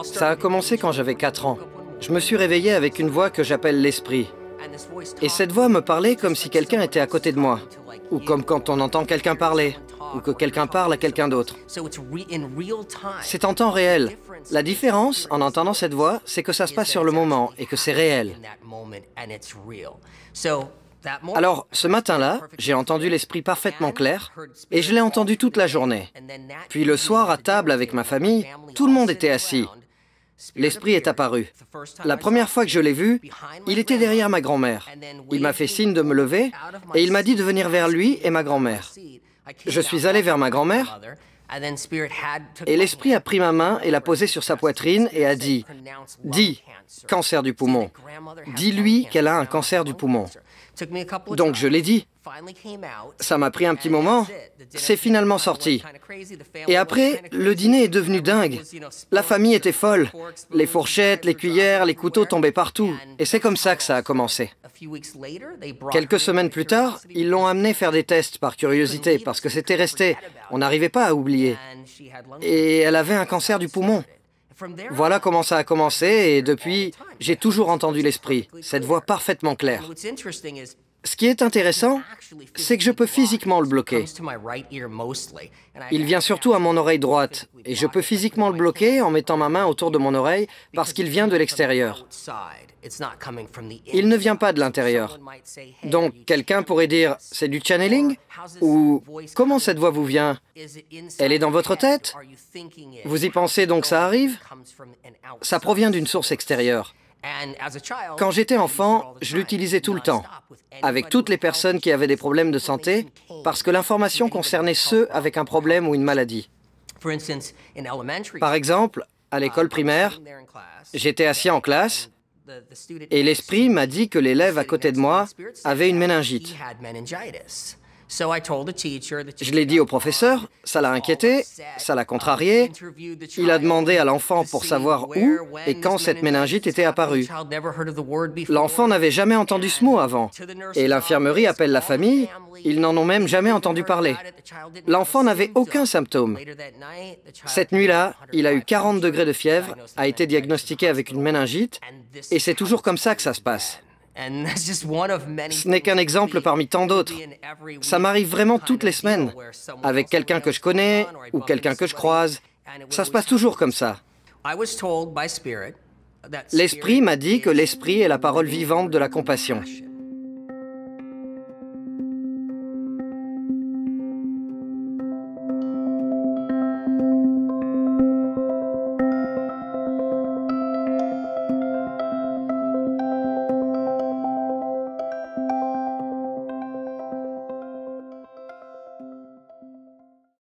Ça a commencé quand j'avais 4 ans. Je me suis réveillé avec une voix que j'appelle l'esprit. Et cette voix me parlait comme si quelqu'un était à côté de moi, ou comme quand on entend quelqu'un parler, ou que quelqu'un parle à quelqu'un d'autre. C'est en temps réel. La différence, en entendant cette voix, c'est que ça se passe sur le moment et que c'est réel. Alors, ce matin-là, j'ai entendu l'esprit parfaitement clair, et je l'ai entendu toute la journée. Puis le soir, à table avec ma famille, tout le monde était assis. L'esprit est apparu. La première fois que je l'ai vu, il était derrière ma grand-mère. Il m'a fait signe de me lever, et il m'a dit de venir vers lui et ma grand-mère. Je suis allé vers ma grand-mère, et l'esprit a pris ma main et l'a posée sur sa poitrine et a dit « Dis, cancer du poumon. Dis-lui qu'elle a un cancer du poumon. » Donc je l'ai dit. Ça m'a pris un petit moment. C'est finalement sorti. Et après, le dîner est devenu dingue. La famille était folle. Les fourchettes, les cuillères, les couteaux tombaient partout. Et c'est comme ça que ça a commencé. Quelques semaines plus tard, ils l'ont amené faire des tests par curiosité, parce que c'était resté. On n'arrivait pas à oublier. Et elle avait un cancer du poumon. Voilà comment ça a commencé, et depuis, j'ai toujours entendu l'esprit, cette voix parfaitement claire. Ce qui est intéressant, c'est que je peux physiquement le bloquer. Il vient surtout à mon oreille droite, et je peux physiquement le bloquer en mettant ma main autour de mon oreille parce qu'il vient de l'extérieur. Il ne vient pas de l'intérieur. Donc, quelqu'un pourrait dire, c'est du channeling? Ou, comment cette voix vous vient? Elle est dans votre tête? Vous y pensez donc ça arrive? Ça provient d'une source extérieure. Quand j'étais enfant, je l'utilisais tout le temps, avec toutes les personnes qui avaient des problèmes de santé, parce que l'information concernait ceux avec un problème ou une maladie. Par exemple, à l'école primaire, j'étais assis en classe, et l'esprit m'a dit que l'élève à côté de moi avait une méningite. Je l'ai dit au professeur, ça l'a inquiété, ça l'a contrarié. Il a demandé à l'enfant pour savoir où et quand cette méningite était apparue. L'enfant n'avait jamais entendu ce mot avant. Et l'infirmerie appelle la famille, ils n'en ont même jamais entendu parler. L'enfant n'avait aucun symptôme. Cette nuit-là, il a eu 40 degrés de fièvre, a été diagnostiqué avec une méningite, et c'est toujours comme ça que ça se passe. Ce n'est qu'un exemple parmi tant d'autres. Ça m'arrive vraiment toutes les semaines, avec quelqu'un que je connais ou quelqu'un que je croise. Ça se passe toujours comme ça. L'esprit m'a dit que l'esprit est la parole vivante de la compassion.